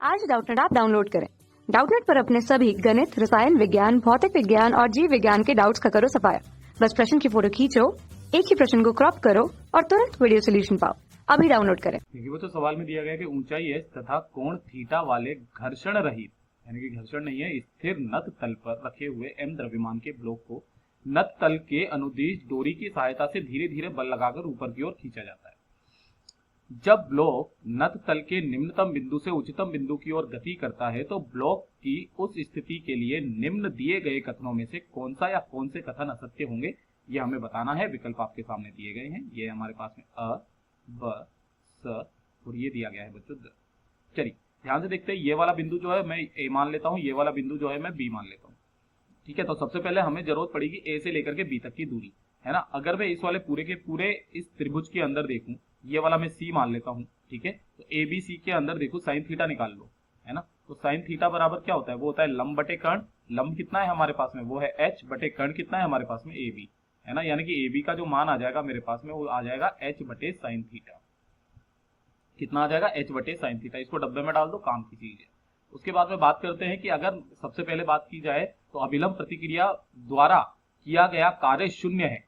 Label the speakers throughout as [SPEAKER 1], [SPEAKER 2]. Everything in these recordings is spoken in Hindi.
[SPEAKER 1] आज डाउटनेट ऐप डाउनलोड करें। डाउटनेट पर अपने सभी गणित, रसायन विज्ञान, भौतिक विज्ञान और जीव विज्ञान के डाउट्स का करो सफाया। बस प्रश्न की फोटो खींचो, एक ही प्रश्न को क्रॉप करो और तुरंत वीडियो सोल्यूशन पाओ। अभी डाउनलोड करें।
[SPEAKER 2] देखिए वो तो सवाल में दिया गया है कि ऊंचाई एस तथा कोण थीटा वाले घर्षण रहित यानी कि घर्षण नहीं है स्थिर नत तल पर रखे हुए एम द्रव्यमान के ब्लॉक को नत तल के अनुदिश डोरी की सहायता से धीरे धीरे बल लगाकर ऊपर की ओर खींचा जाता है। जब ब्लॉक नत तल के निम्नतम बिंदु से उच्चतम बिंदु की ओर गति करता है तो ब्लॉक की उस स्थिति के लिए निम्न दिए गए कथनों में से कौन सा या कौन से कथन असत्य होंगे ये हमें बताना है। विकल्प आपके सामने दिए गए हैं, ये हमारे पास में अ, ब, स और ये दिया गया है बच्चों द। चलिए ध्यान से देखते हैं, ये वाला बिंदु जो है मैं ए मान लेता हूँ, ये वाला बिंदु जो है मैं बी मान लेता हूँ। ठीक है, तो सबसे पहले हमें जरूरत पड़ेगी ए से लेकर के बी तक की दूरी, है ना। अगर मैं इस वाले पूरे के पूरे इस त्रिभुज के अंदर देखूं, ये वाला मैं सी मान लेता हूं, ठीक है, तो ए बी सी के अंदर देखो साइन थीटा निकाल लो, है ना। तो साइन थीटा बराबर क्या होता है, वो होता है लंब बटे कर्ण। लंब कितना है हमारे पास में, वो है एच बटे कर्ण कितना है हमारे पास में ए बी, है ना। यानी कि ए बी का जो मान आ जाएगा मेरे पास में वो आ जाएगा एच बटे साइन थीटा। कितना आ जाएगा, एच बटे साइन थीटा। इसको डब्बे में डाल दो, काम की चीज है। उसके बाद में बात करते हैं कि अगर सबसे पहले बात की जाए तो अभिलंब प्रतिक्रिया द्वारा किया गया कार्य शून्य है।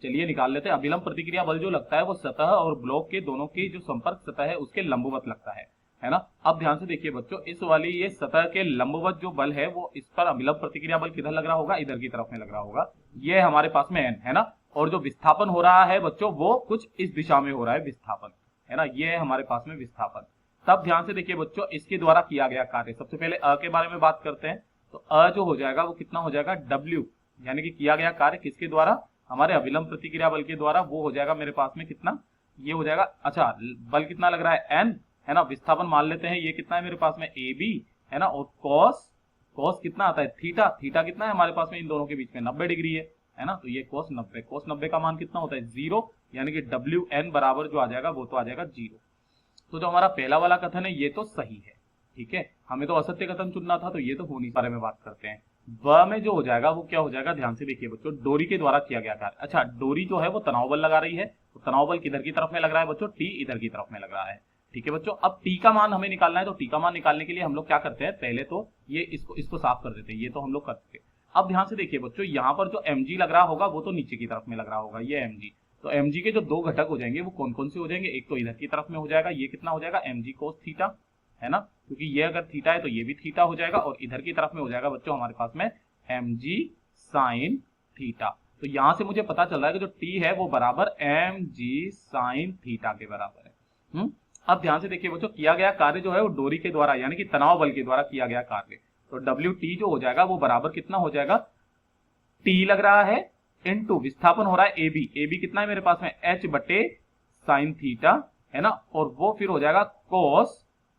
[SPEAKER 2] चलिए निकाल लेते हैं। अभिलंब प्रतिक्रिया बल जो लगता है वो सतह और ब्लॉक के दोनों की जो संपर्क सतह है उसके लंबवत लगता है ना। अब ध्यान से देखिए बच्चों, इस वाली ये सतह के लंबवत जो बल है वो इस पर अभिलंब प्रतिक्रिया बल किधर लग रहा होगा, इधर की तरफ में लग रहा होगा। ये हमारे पास में एन है ना, और जो विस्थापन हो रहा है बच्चों वो कुछ इस दिशा में हो रहा है विस्थापन, है ना। ये है हमारे पास में विस्थापन। तब ध्यान से देखिए बच्चों, इसके द्वारा किया गया कार्य, सबसे पहले अ के बारे में बात करते हैं। तो अ जो हो जाएगा वो कितना हो जाएगा, डब्ल्यू, यानी कि किया गया कार्य किसके द्वारा, हमारे अभिलंब प्रतिक्रिया बल के द्वारा। वो हो जाएगा मेरे पास में कितना, ये हो जाएगा, अच्छा बल कितना लग रहा है एन, है ना। विस्थापन मान लेते हैं, ये कितना है मेरे पास में ए बी, है ना। और कॉस कितना आता है थीटा, थीटा कितना है हमारे पास में इन दोनों के बीच में 90 डिग्री है ना। तो ये cos 90 का मान कितना होता है 0, यानी कि डब्ल्यू एन बराबर जो आ जाएगा वो तो आ जाएगा 0। तो जो हमारा पहला वाला कथन है ये तो सही है, ठीक है। हमें तो असत्य कथन चुनना था, तो ये तो होने बारे में बात करते हैं। व में जो हो जाएगा वो क्या हो जाएगा, ध्यान से देखिए बच्चों, डोरी के द्वारा किया गया कार्य। अच्छा, डोरी जो है वो तनाव बल लगा रही है, तो तनाव बल किधर की तरफ में लग रहा है बच्चों, टी इधर की तरफ में लग रहा है, ठीक है बच्चों। अब टी का मान हमें निकालना है, तो टी का मान निकालने के लिए हम लोग क्या करते हैं, पहले तो ये इसको साफ कर देते हैं, ये तो हम लोग करते हैं। अब ध्यान से देखिए बच्चों, यहाँ पर जो mg लग रहा होगा वो तो नीचे की तरफ में लग रहा होगा, ये mg। तो mg के जो दो घटक हो जाएंगे वो कौन कौन से हो जाएंगे, एक तो इधर की तरफ में हो जाएगा, ये कितना हो जाएगा mg cos थीटा, है ना, क्योंकि ये अगर थीटा है तो ये भी थीटा हो जाएगा, और इधर की तरफ में हो जाएगा बच्चों हमारे पास में mg sin थीटा। तो यहां से मुझे पता चल रहा है कि जो t है वो बराबर mg sin थीटा के बराबर है। अब ध्यान से देखिए बच्चों, किया गया कार्य जो है वो डोरी के द्वारा यानी कि तनाव बल के द्वारा किया गया कार्य। तो WT जो हो जाएगा वो बराबर कितना हो जाएगा, T लग रहा है इनटू विस्थापन हो रहा है AB कितना है मेरे पास में H बटे साइन थीटा, है ना। और वो फिर हो जाएगा cos,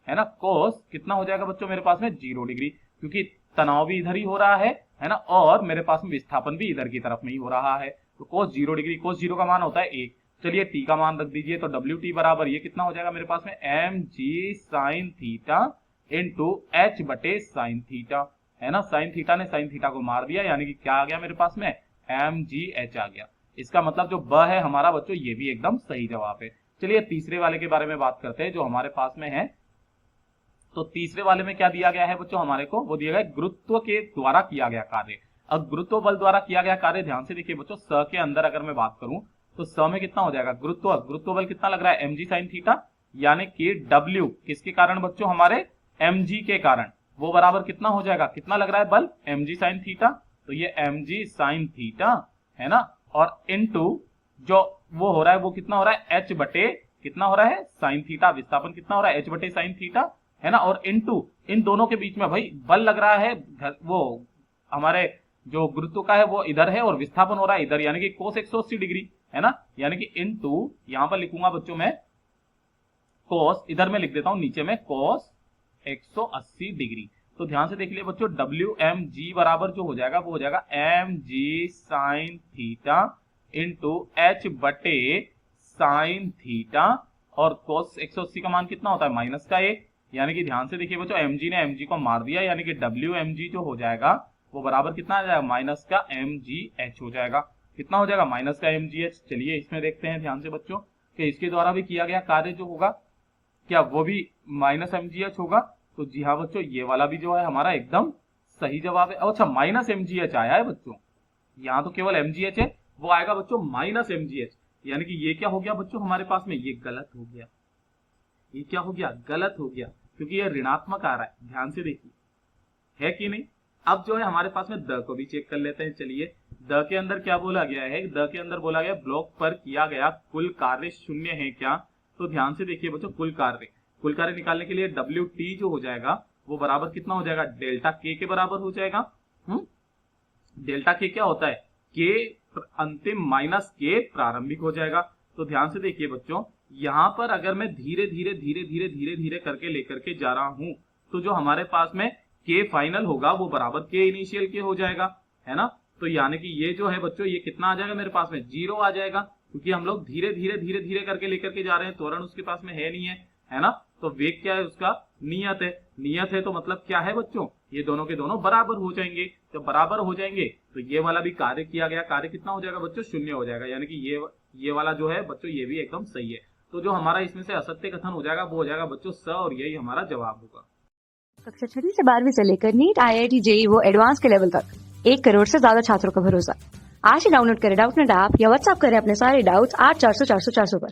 [SPEAKER 2] है ना। cos कितना हो जाएगा बच्चों मेरे पास में 0 डिग्री, क्योंकि तनाव भी इधर ही हो रहा है ना, और मेरे पास में विस्थापन भी इधर की तरफ में ही हो रहा है। तो cos 0 डिग्री, cos 0 का मान होता है 1। चलिए T का मान रख दीजिए, तो WT बराबर ये कितना हो जाएगा मेरे पास में mg sine theta into h बटे साइन थीटा, है ना। साइन थीटा ने साइन थीटा को मार दिया, यानी कि क्या आ गया मेरे पास में mgh आ गया। इसका मतलब जो ब है हमारा बच्चों ये भी एकदम सही जवाब है। चलिए तीसरे वाले के बारे में बात करते हैं जो हमारे पास में है। तो तीसरे वाले में क्या दिया गया है बच्चों हमारे को, वो दिया गया गुरुत्व के द्वारा किया गया कार्य। अब गुरुत्व बल द्वारा किया गया कार्य, ध्यान से देखिए बच्चों, स के अंदर अगर मैं बात करूं तो स में कितना हो जाएगा, गुरुत्व बल कितना लग रहा है mg sin थीटा, यानी कि W किसके कारण बच्चों, हमारे mg के कारण, वो बराबर कितना हो जाएगा, कितना लग रहा है बल mg sin थीटा, तो ये mg sin थीटा, है ना। और इनटू जो वो हो रहा है वो कितना हो रहा है h बटे कितना हो रहा है sin थीटा, विस्थापन कितना हो रहा है h बटे sin थीटा, है ना। और इनटू इन दोनों के बीच में भाई बल लग रहा है, वो हमारे जो गुरुत्व का है वो इधर है और विस्थापन हो रहा है इधर, यानी कि cos 180 डिग्री, है ना। यानी कि इनटू यहां पर लिखूंगा बच्चों मैं cos, इधर में लिख देता हूं नीचे में cos 180 डिग्री। तो ध्यान से देख लिया बच्चों, WMG बराबर जो हो जाएगा वो हो जाएगा mg sin theta into h बटे साइन थीटा, और cos 180 का मान कितना होता है माइनस का 1, यानी कि ध्यान से देखिए बच्चों, mg ने mg को मार दिया, यानी कि WMG जो हो जाएगा वो बराबर कितना आ जाएगा, माइनस का mgh हो जाएगा। कितना हो जाएगा, माइनस का mgh। चलिए इसमें देखते हैं ध्यान से बच्चों कि इसके द्वारा भी किया गया कार्य जो होगा क्या वो भी माइनस mgh होगा, तो जी हाँ बच्चों, ये वाला भी जो है हमारा एकदम सही जवाब है। अच्छा, माइनस mgh आया है बच्चों, यहाँ तो केवल mgh है, वो आएगा बच्चों माइनस mgh, यानी कि ये क्या हो गया बच्चों हमारे पास में, ये गलत हो गया। ये क्या हो गया, गलत हो गया, क्योंकि ये ऋणात्मक आ रहा है, ध्यान से देखिए, है कि नहीं। अब जो है हमारे पास में द को भी चेक कर लेते हैं। चलिए, द के अंदर क्या बोला गया है, द के अंदर बोला गया ब्लॉक पर किया गया कुल कार्य शून्य है क्या। तो ध्यान से देखिए बच्चों, कुल कार्य निकालने के लिए WT जो हो जाएगा वो बराबर कितना हो जाएगा, डेल्टा के बराबर हो जाएगा। डेल्टा के क्या होता है, के अंतिम माइनस के प्रारंभिक हो जाएगा। तो ध्यान से देखिए बच्चों, यहां पर अगर मैं धीरे धीरे करके लेकर के जा रहा हूं, तो जो हमारे पास में के फाइनल होगा वो बराबर के इनिशियल के हो जाएगा, है ना। तो यानी कि ये जो है बच्चों, ये कितना आ जाएगा मेरे पास में, 0 आ जाएगा, क्योंकि हम लोग धीरे धीरे करके लेकर के जा रहे हैं, त्वरण उसके पास में है नहीं है ना। तो वेग क्या है उसका, नियत है, तो मतलब क्या है बच्चों, ये दोनों के दोनों बराबर हो जाएंगे। जब बराबर हो जाएंगे तो ये वाला भी कार्य किया गया कार्य कितना हो जाएगा बच्चों, 0 हो जाएगा, यानी कि ये वाला जो है बच्चों ये भी एकदम सही है। तो जो हमारा इसमें से असत्य कथन हो जाएगा वो हो जाएगा बच्चों स, और यही हमारा जवाब होगा।
[SPEAKER 1] कक्षा 6 से 12वीं से लेकर नीट, IIT, JEE वो एडवांस के लेवल तक 1 करोड़ से ज्यादा छात्रों का भरोसा। आज ही डाउनलोड करें डाउटनेट ऐप या व्हाट्सएप करें अपने सारे डाउट्स 8400 400 400 पर।